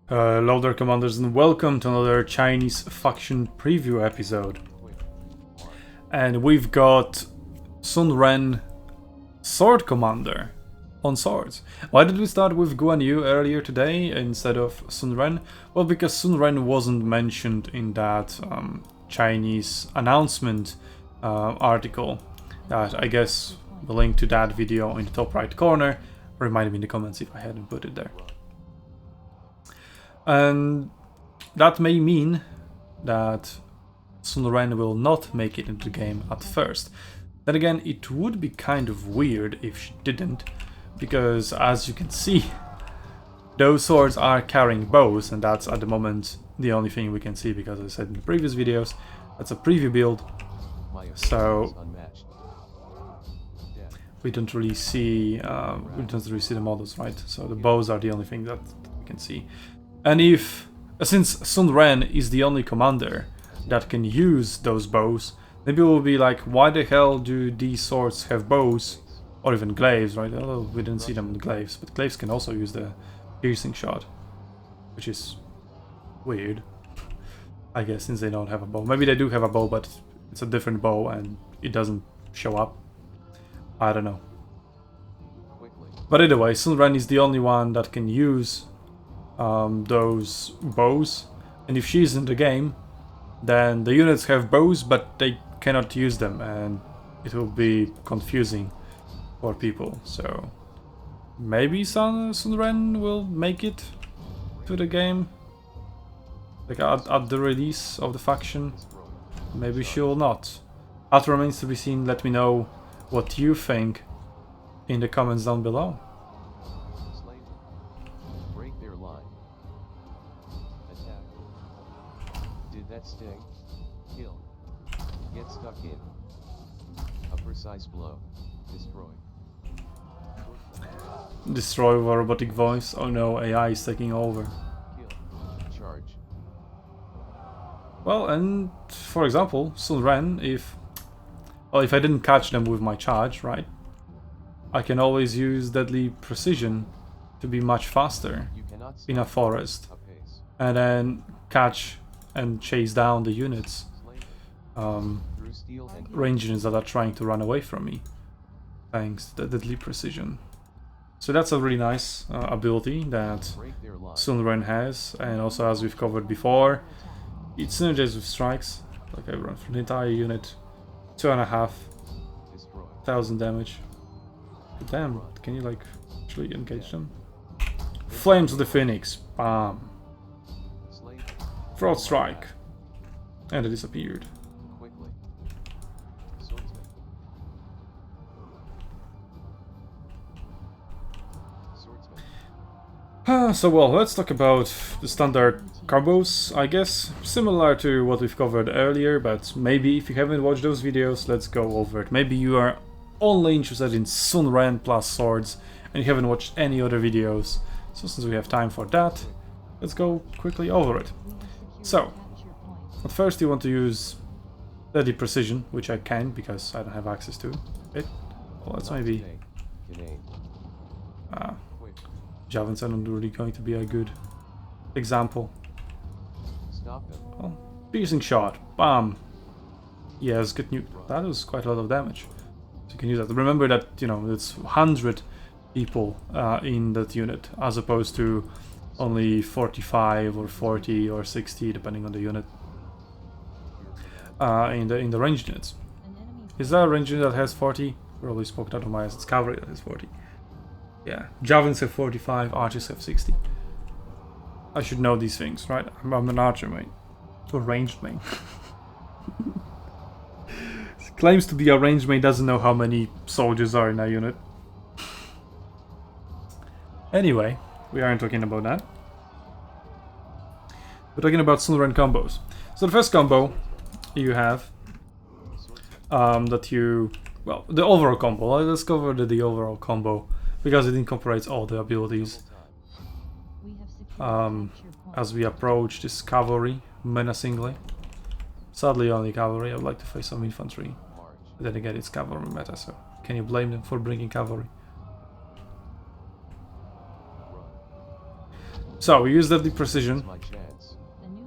Hello there, commanders, and welcome to another Chinese faction preview episode. And we've got Sun Ren, Sword Commander, on swords. Why did we start with Guan Yu earlier today instead of Sun Ren? Well, because Sun Ren wasn't mentioned in that Chinese announcement article. I guess the link to that video in the top right corner. Remind me in the comments if I hadn't put it there. And that may mean that Sun Ren will not make it into the game at first. Then again, it would be kind of weird if she didn't, because as you can see, those swords are carrying bows, and that's at the moment the only thing we can see, because as I said in the previous videos, that's a preview build, so we don't really see the models, right? So the bows are the only thing that we can see. And since Sun Ren is the only commander that can use those bows, then people will be like, why the hell do these swords have bows? Or even glaives, right? Although we didn't see them in glaives, but glaives can also use the piercing shot, which is weird, I guess, since they don't have a bow. Maybe they do have a bow, but it's a different bow and it doesn't show up. I don't know. But either way, Sun Ren is the only one that can use those bows, and if she's in the game, then the units have bows but they cannot use them, and it will be confusing for people. So maybe Sun Ren will make it to the game, like at the release of the faction. Maybe she will not. That remains to be seen. Let me know what you think in the comments down below. Sting, kill, get stuck in, a precise blow, Destroy with a robotic voice. Oh no, AI is taking over. Kill, charge. Well, and for example, Sun Ren, if I didn't catch them with my charge, right, I can always use Deadly Precision to be much faster in a forest, and then catch and chase down the units, range units that are trying to run away from me, thanks to the Deadly Precision. So that's a really nice ability that Sun Ren has, and also, as we've covered before, it synergizes with strikes. Like I run from the entire unit, 2,500 damage. Damn, can you like actually engage them? Flames of the Phoenix, bam. Throat strike, and it disappeared. So well, let's talk about the standard combos, I guess. Similar to what we've covered earlier, but maybe if you haven't watched those videos, let's go over it. Maybe you are only interested in Sun Ren plus swords, and you haven't watched any other videos. So since we have time for that, let's go quickly over it. So, at first you want to use Deadly Precision, which I can because I don't have access to it. Well, that's maybe... Javelins are not really going to be a good example. Well, piercing shot, bam! Yes, good news. That was quite a lot of damage. So you can use that. Remember that, you know, it's 100 people in that unit, as opposed to only 45 or 40 or 60, depending on the unit. In the ranged units. Is there a ranged unit that has 40? Probably spoke out of my eyes. It's cavalry that has 40. Yeah, javelins have 45, archers have 60. I should know these things, right? I'm an archer main. Or ranged main. Claims to be a ranged main, doesn't know how many soldiers are in a unit. Anyway, we aren't talking about that. We're talking about Sun Ren combos. So the first combo you have the overall combo. Let's cover the overall combo because it incorporates all the abilities. As we approach this cavalry menacingly. Sadly, only cavalry. I would like to face some infantry. But then again, it's cavalry meta, so can you blame them for bringing cavalry? So we use deadly precision. It's my chance.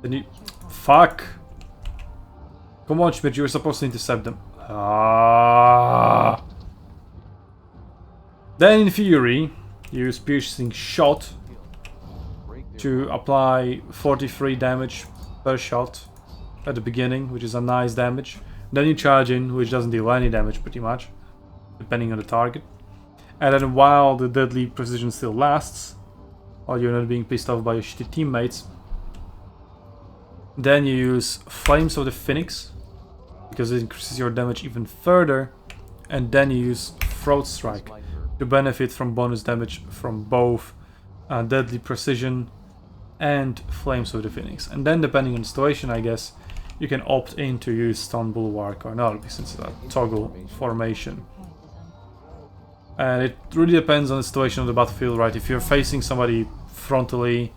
Then you... Fuck! Come on, Schmidt, you were supposed to intercept them. Ah. Then in Fury, use piercing shot Break their to apply 43 damage per shot at the beginning, which is a nice damage. Then you charge in, which doesn't deal any damage pretty much, depending on the target. And then while the deadly precision still lasts, while you're not being pissed off by your shitty teammates, then you use Flames of the Phoenix, because it increases your damage even further, and then you use Throat Strike to benefit from bonus damage from both deadly precision and Flames of the Phoenix. And then depending on the situation, I guess, you can opt in to use Stone Bulwark or not, since it's a toggle formation. And it really depends on the situation of the battlefield, right? If you're facing somebody frontally,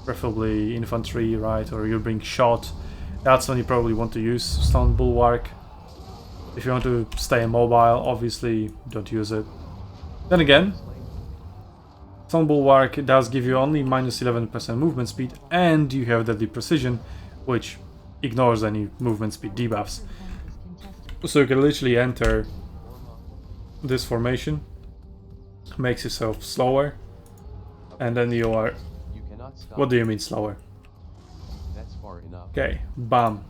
preferably infantry, right, or you're being shot, that's when you probably want to use Stone Bulwark. If you want to stay immobile, obviously don't use it. Then again, Stone Bulwark does give you only minus 11% movement speed, and you have deadly precision, which ignores any movement speed debuffs. So you can literally enter this formation, makes yourself slower, and then you are... You cannot stop. What do you mean slower? That's far enough. Okay, bam.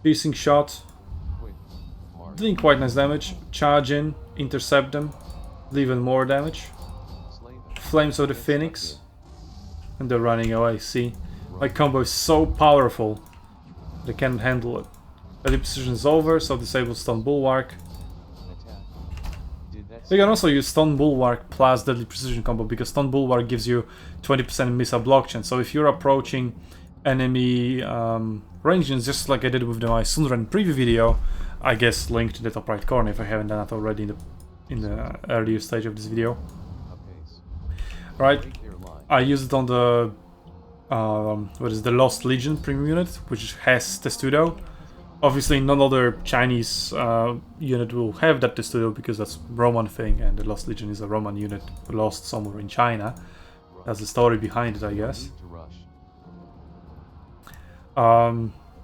Piercing shot, Quick. Mark. doing quite nice damage. Charge in, intercept them, do even more damage. Slay them. Flames of the Get stuck Phoenix, and they're running away. See, my combo is so powerful, they can't handle it. Deadly precision is over, so disable Stone Bulwark. in. Attack. Did that You can also use Stone Bulwark plus Deadly Precision combo, because Stone Bulwark gives you 20% missile block chance. So if you're approaching enemy ranges, just like I did with my Sun Ren preview video, I guess linked to the top right corner if I haven't done that already in the earlier stage of this video. apace. Right, Break their line. I used it on the what is the Lost Legion premium unit, which has Testudo. Obviously, none other Chinese unit will have that Testudo because that's Roman thing, and the Lost Legion is a Roman unit lost somewhere in China. That's the story behind it, I guess. Need to rush.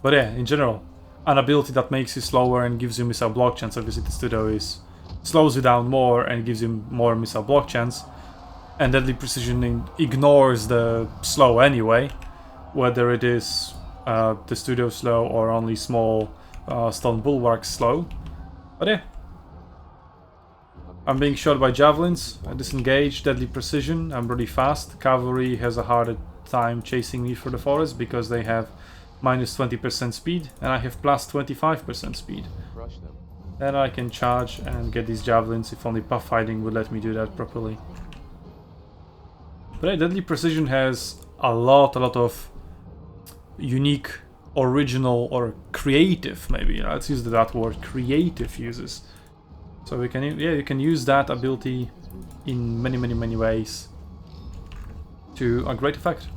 But yeah, in general, an ability that makes you slower and gives you missile block chance. Obviously, Testudo is slows you down more and gives you more missile block chance, and Deadly Precision ignores the slow anyway, whether it is the studio slow or only small Stone Bulwark slow. But yeah, I'm being shot by javelins. I disengage, Deadly Precision. I'm really fast. Cavalry has a harder time chasing me through the forest because they have minus 20% speed and I have plus 25% speed. Crush them. Then I can charge and get these javelins if only buff fighting would let me do that properly. But yeah, Deadly Precision has a lot of unique, original, or creative, maybe, let's use that word, creative uses. So we can, yeah, you can use that ability in many ways to a great effect.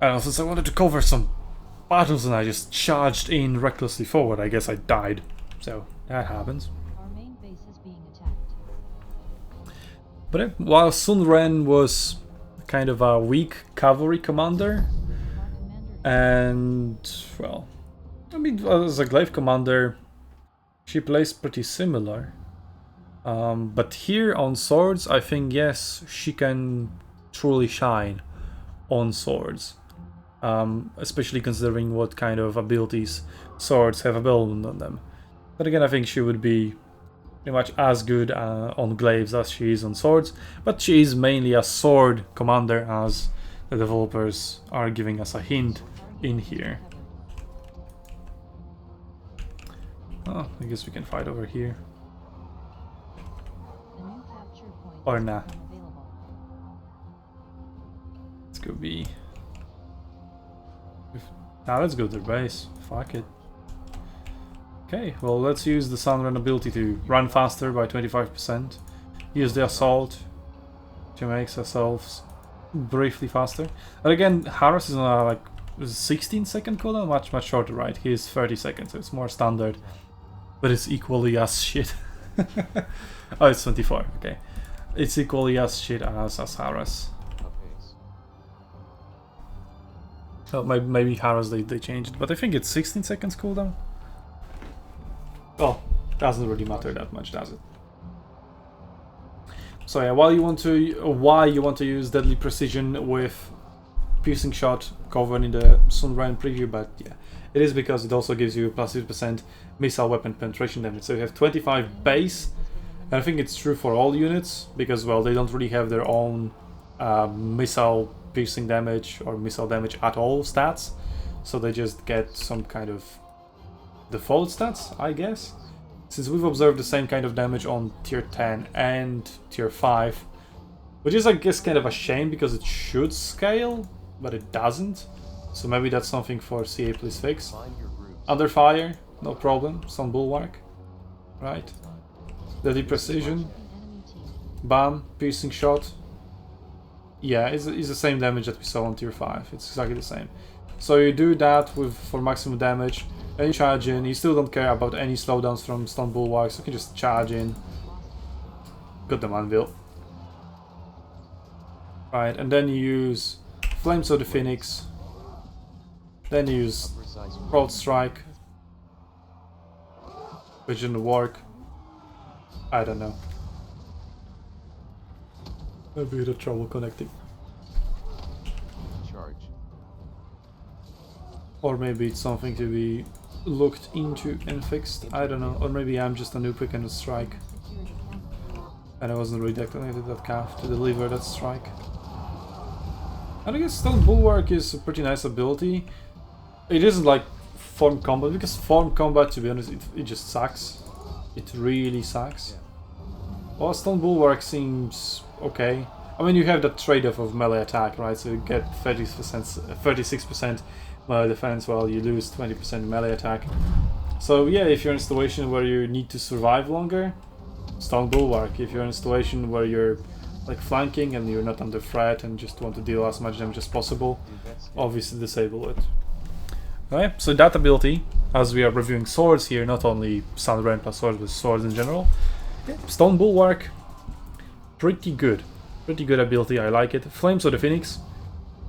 And since I wanted to cover some battles and I just charged in recklessly forward, I guess I died. So that happens. Our main base is being attacked. But while Sun Ren was kind of a weak cavalry commander, and well, I mean, as a glaive commander, she plays pretty similar. But here on swords, I think yes, she can truly shine on swords, especially considering what kind of abilities swords have available on them. But again, I think she would be pretty much as good on glaives as she is on swords, but she is mainly a sword commander, as the developers are giving us a hint in here. Oh, I guess we can fight over here. The new capture point Or is nah. available. Let's go B. Let's go to their base. Fuck it. Okay, well, let's use the Sun Ren ability to run faster by 25%. Use the assault to make ourselves briefly faster. But again, Harris is on a like 16-second cooldown, much shorter, right? He is 30 seconds, so it's more standard, but it's equally as shit. Oh, it's 24. Okay. it's equally as shit as Harass. Apace. So maybe Harass they changed, but I think it's 16 seconds cooldown. Well, doesn't really matter that much, does it? So yeah, why you want to use Deadly Precision with Piercing Shot covered in the Sun Ren preview, but yeah, it is because it also gives you plus 50% missile weapon penetration damage. So you have 25 base, and I think it's true for all units because, well, they don't really have their own missile piercing damage or missile damage at all stats, so they just get some kind of default stats, I guess. Since we've observed the same kind of damage on tier 10 and tier 5, which is, I guess, kind of a shame because it should scale, but it doesn't. So maybe that's something for CA please fix. Find your groups. Under fire, no problem. Some bulwark, right? Deadly precision, The enemy team. bam, piercing shot. Yeah, it's the same damage that we saw on tier 5. It's exactly the same. So you do that for maximum damage, and you charge in. You still don't care about any slowdowns from stun bulwarks. You can just charge in. Got them anvil. Right, and then you use Flames of the Phoenix. Then you use Precise. Broad Strike, which didn't work. I don't know. Maybe you had trouble connecting. Charge. Or maybe it's something to be looked into and fixed. I don't know. Or maybe I'm just a noob who can strike. Secured the camp. And I wasn't really deactivated that calf to deliver that strike. And I guess Stone Bulwark is a pretty nice ability. It isn't like Form Combat, because Form Combat, to be honest, it just sucks. It really sucks. Well, Stone Bulwark seems okay. I mean, you have that trade-off of melee attack, right? So you get 36% melee defense while you lose 20% melee attack. So yeah, if you're in a situation where you need to survive longer, Stone Bulwark. If you're in a situation where you're like flanking and you're not under threat and just want to deal as much damage as possible, Investigate. obviously disable it. Alright, so that ability, as we are reviewing swords here, not only Sun Ren plus swords, but swords in general. Yeah, Stone Bulwark, pretty good. Pretty good ability, I like it. Flames of the Phoenix,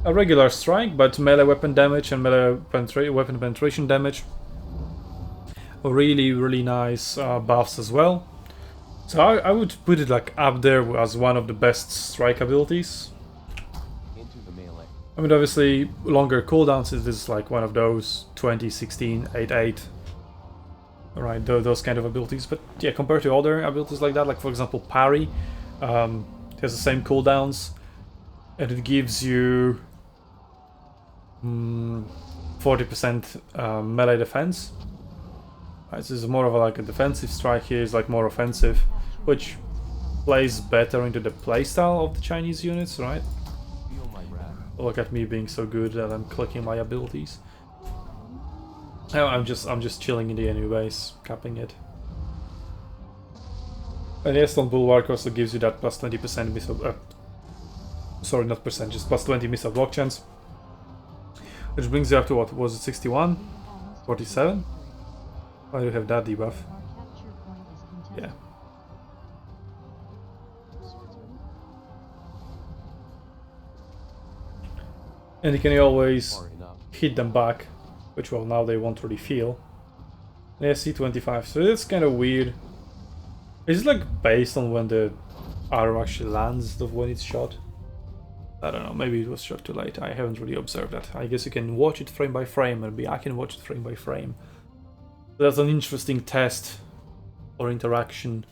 a regular strike, but melee weapon damage and melee weapon penetration damage. Really, really nice buffs as well. So I would put it like up there as one of the best strike abilities. Into the melee. I mean, obviously, longer cooldowns is like one of those 20, 16, 8, 8. Right, those kind of abilities. But yeah, compared to other abilities like that, like for example, Parry, has the same cooldowns, and it gives you 40% melee defense. Right, this is more of like a defensive strike here, is like more offensive, which plays better into the playstyle of the Chinese units, right? Feel my wrath. Look at me being so good that I'm clicking my abilities. No, I'm just chilling in the enemy base, capping it. And yes, Stone Bulwark also gives you that plus 20% missile. Sorry, not percent, just plus 20 missile block chance, which brings you up to what was it, 61, 47? Why do you have that debuff? Our capture point is contested. Yeah. And you can always Far enough. hit them back, which, well, now they won't really feel. Yeah, C25, so it's kind of weird. Is it like based on when the arrow actually lands of when it's shot? I don't know, maybe it was shot too late. I haven't really observed that. I guess you can watch it frame by frame, and I can watch it frame by frame. That's an interesting test or interaction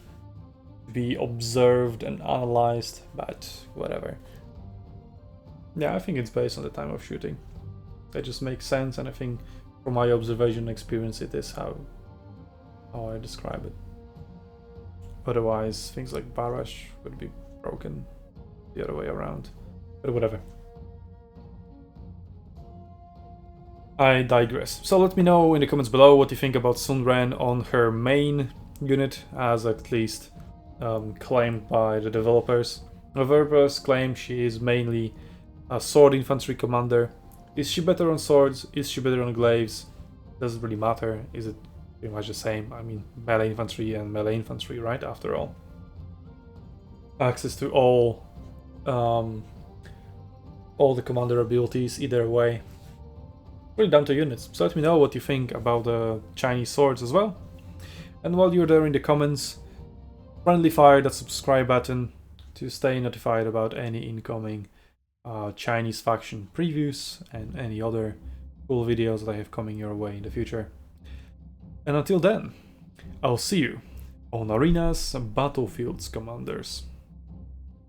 to be observed and analyzed, but whatever. Yeah, I think it's based on the time of shooting. That just makes sense, and I think from my observation and experience it is how I describe it. Otherwise, things like Barrage would be broken the other way around. But whatever. I digress. So let me know in the comments below what you think about Sun Ren on her main unit, as at least claimed by the developers. The developers claim she is mainly a sword infantry commander. Is she better on swords? Is she better on glaives? Doesn't really matter. Is it pretty much the same? I mean, melee infantry and melee infantry, right? After all. access to all the commander abilities either way. Really down to units. So let me know what you think about the Chinese swords as well. And while you're there in the comments, friendly fire that subscribe button to stay notified about any incoming Chinese faction previews and any other cool videos that I have coming your way in the future. And until then, I'll see you on Arena's Battlefields, Commanders.